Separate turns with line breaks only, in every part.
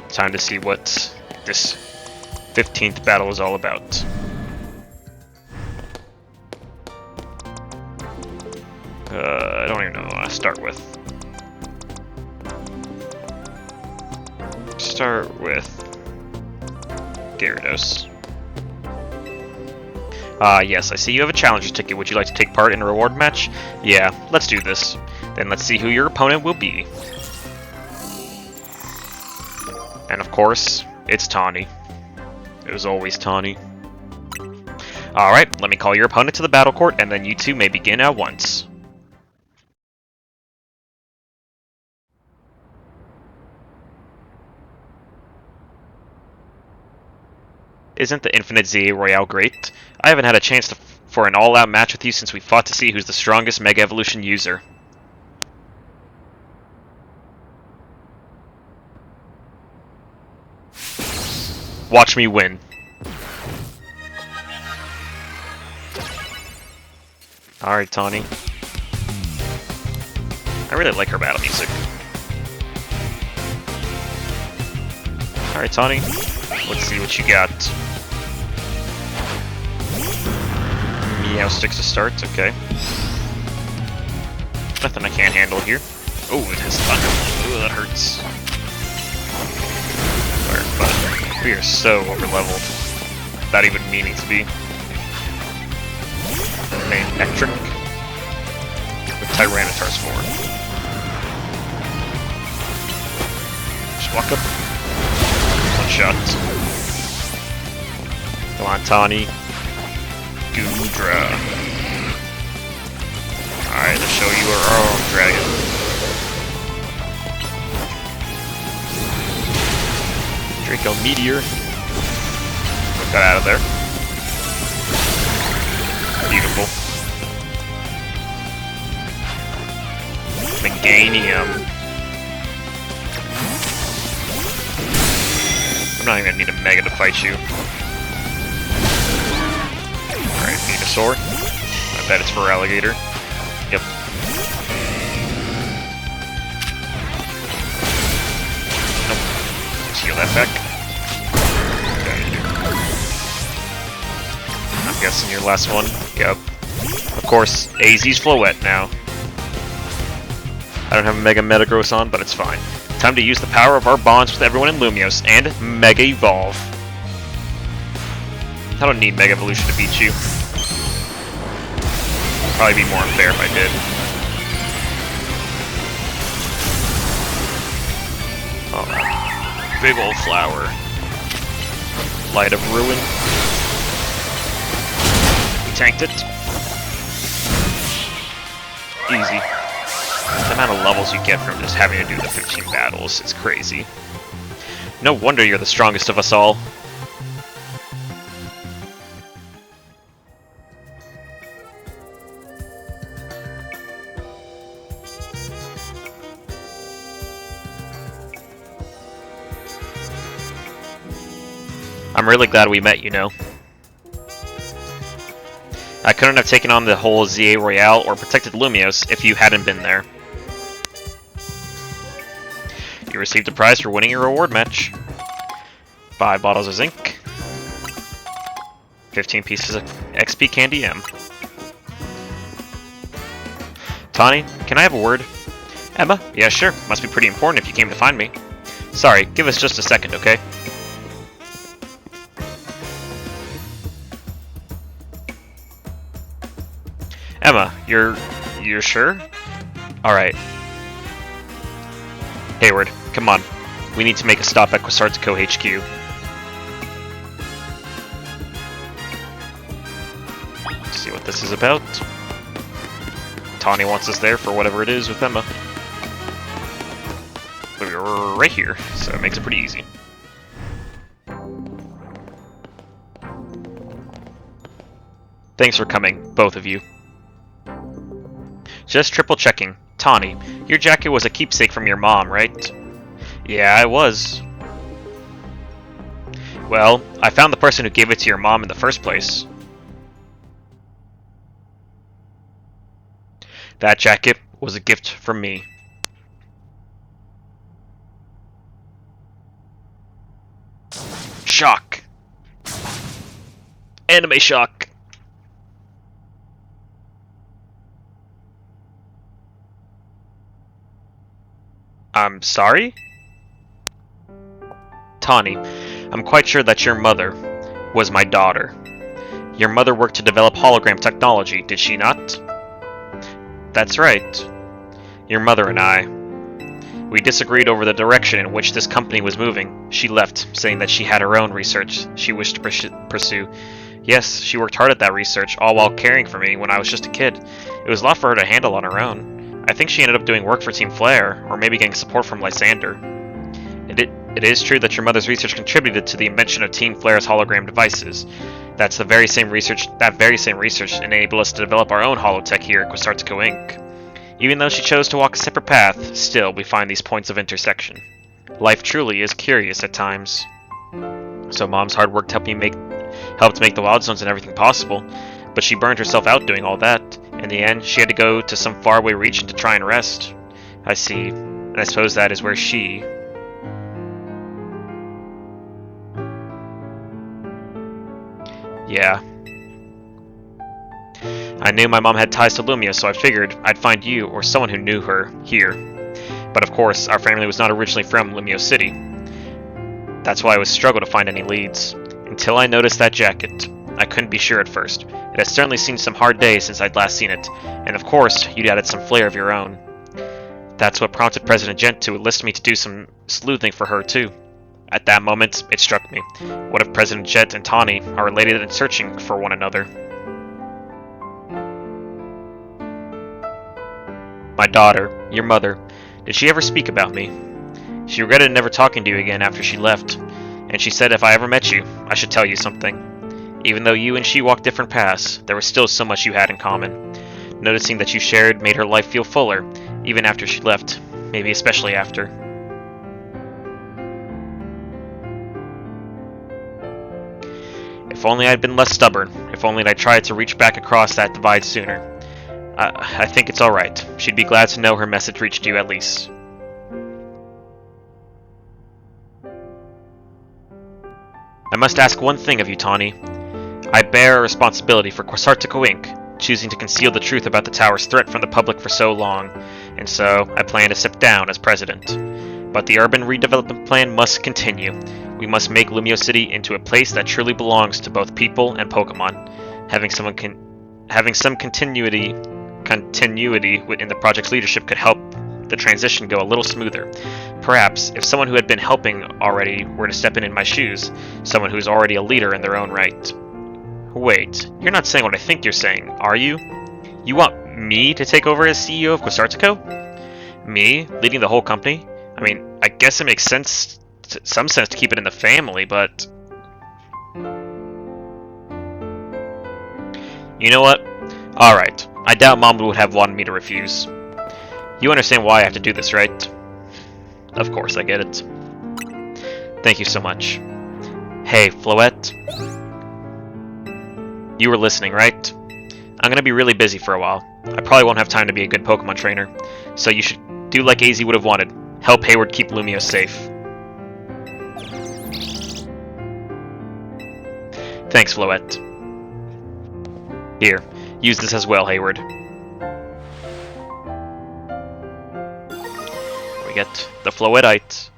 Time to see what this 15th battle is all about. I don't even know what to start with. Start with Gyarados. Yes, I see you have a challenger ticket. Would you like to take part in a reward match? Yeah, let's do this. Then let's see who your opponent will be. And of course, it's Taunie. It was always Taunie. Alright, let me call your opponent to the battle court, and then you two may begin at once. Isn't the Infinite ZA Royale great? I haven't had a chance for an all-out match with you since we fought to see who's the strongest Mega Evolution user. Watch me win. Alright, Taunie. I really like her battle music. Alright, Taunie. Let's see what you got. Meow sticks to start, okay. Nothing I can't handle here. Oh, it has Thunder. Ooh, that hurts. But we are so overleveled. Without even meaning to be. Main Electric. With Tyranitar's form. Just walk up. One shot. Come on, Taunie. Goodra. Alright, let's show you our own dragon. Draco Meteor. Got out of there. Beautiful. Meganium. I'm not even gonna need a Mega to fight you. Alright, Venusaur. I bet it's for Alligator. Yep. Nope. Steal that back. Okay. I'm guessing your last one. Yep. Of course, AZ's Floette now. I don't have a Mega Metagross on, but it's fine. Time to use the power of our bonds with everyone in Lumiose and Mega Evolve. I don't need Mega Evolution to beat you. Probably be more unfair if I did. Oh, big old flower. Light of Ruin. We tanked it. Easy. The amount of levels you get from just having to do the 15 battles is crazy. No wonder you're the strongest of us all. I'm really glad we met, you know. I couldn't have taken on the whole ZA Royale or protected Lumiose if you hadn't been there. You received a prize for winning your reward match. 5 bottles of zinc. 15 pieces of XP Candy M. Taunie, can I have a word? Emma? Yeah, sure. Must be pretty important if you came to find me. Sorry, give us just a second, okay? Emma, you're sure? Alright. Hayward, come on. We need to make a stop at Quasart's Co HQ. See what this is about. Taunie wants us there for whatever it is with Emma. But we're right here, so it makes it pretty easy. Thanks for coming, both of you. Just triple checking. Taunie, your jacket was a keepsake from your mom, right? Yeah, it was. Well, I found the person who gave it to your mom in the first place. That jacket was a gift from me. Anime shock! I'm sorry? Taunie, I'm quite sure that your mother was my daughter. Your mother worked to develop hologram technology, did she not? That's right. Your mother and I. We disagreed over the direction in which this company was moving. She left, saying that she had her own research she wished to pursue. Yes, she worked hard at that research, all while caring for me when I was just a kid. It was a lot for her to handle on her own. I think she ended up doing work for Team Flare, or maybe getting support from Lysander. It is true that your mother's research contributed to the invention of Team Flare's hologram devices. That very same research enabled us to develop our own holotech here at Quasartico Inc. Even though she chose to walk a separate path, still we find these points of intersection. Life truly is curious at times. So Mom's hard work helped make the Wild Zones and everything possible, but she burned herself out doing all that. In the end, she had to go to some faraway region to try and rest. I see, and I suppose that is where she... Yeah. I knew my mom had ties to Lumia, so I figured I'd find you or someone who knew her here. But of course, our family was not originally from Lumio City. That's why I was struggle to find any leads. Until I noticed that jacket. I couldn't be sure at first. It has certainly seen some hard days since I'd last seen it, and of course, you'd added some flair of your own. That's what prompted President Gent to enlist me to do some sleuthing for her too. At that moment, it struck me. What if President Jet and Taunie are related and searching for one another? My daughter, your mother, did she ever speak about me? She regretted never talking to you again after she left, and she said if I ever met you, I should tell you something. Even though you and she walked different paths, there was still so much you had in common. Noticing that you shared made her life feel fuller, even after she left, maybe especially after. If only I'd been less stubborn, if only I'd tried to reach back across that divide sooner. I think it's alright. She'd be glad to know her message reached you at least. I must ask one thing of you, Taunie. I bear a responsibility for Quasartico Inc., choosing to conceal the truth about the tower's threat from the public for so long, and so I plan to step down as president. But the urban redevelopment plan must continue. We must make Lumio City into a place that truly belongs to both people and Pokemon. Having some continuity within the project's leadership could help the transition go a little smoother. Perhaps, if someone who had been helping already were to step in my shoes, someone who's already a leader in their own right. Wait, you're not saying what I think you're saying, are you? You want me to take over as CEO of Quasartico? Me, leading the whole company? I mean, I guess it makes some sense to keep it in the family, but... You know what? Alright, I doubt Mom would have wanted me to refuse. You understand why I have to do this, right? Of course, I get it. Thank you so much. Hey, Floette. You were listening, right? I'm gonna be really busy for a while. I probably won't have time to be a good Pokemon trainer, so you should do like AZ would have wanted. Help Hayward keep Lumio safe. Thanks, Floette. Here, use this as well, Hayward. We get the Floetite.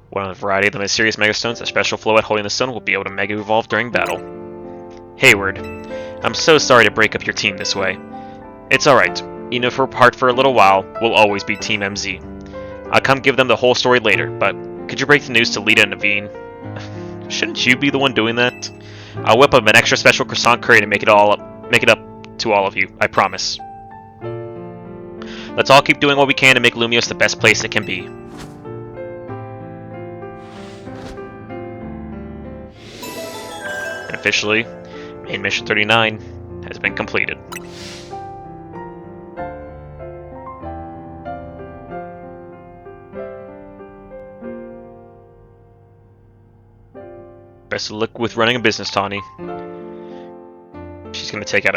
One of the variety of the mysterious Megastones, a special Floette holding the stone will be able to Mega Evolve during battle. Hayward, I'm so sorry to break up your team this way. It's alright. Even if we're apart for a little while, we'll always be Team MZ. I'll come give them the whole story later, but could you break the news to Lita and Naveen? Shouldn't you be the one doing that? I'll whip up an extra special croissant curry to make it up to all of you, I promise. Let's all keep doing what we can to make Lumios the best place it can be. And officially, main mission 39 has been completed. Best of luck with running a business, Taunie. She's gonna take out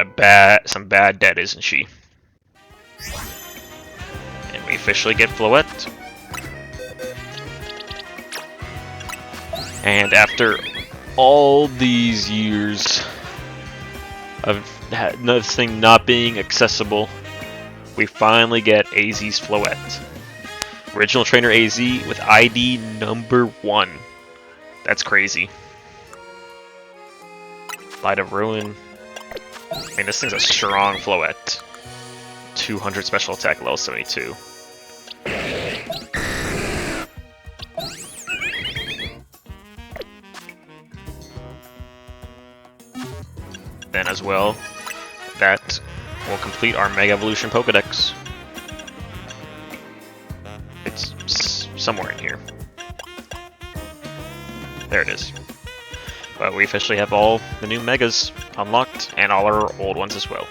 some bad debt, isn't she? And we officially get Floette. And after all these years, of this thing not being accessible, we finally get AZ's Floette. Original trainer AZ with ID number 1. That's crazy. Light of Ruin. I mean, this thing's a strong Floette. 200 special attack, level 72. Then as well, that will complete our Mega Evolution Pokedex. It's somewhere in here. There it is. But we officially have all the new Megas unlocked, and all our old ones as well.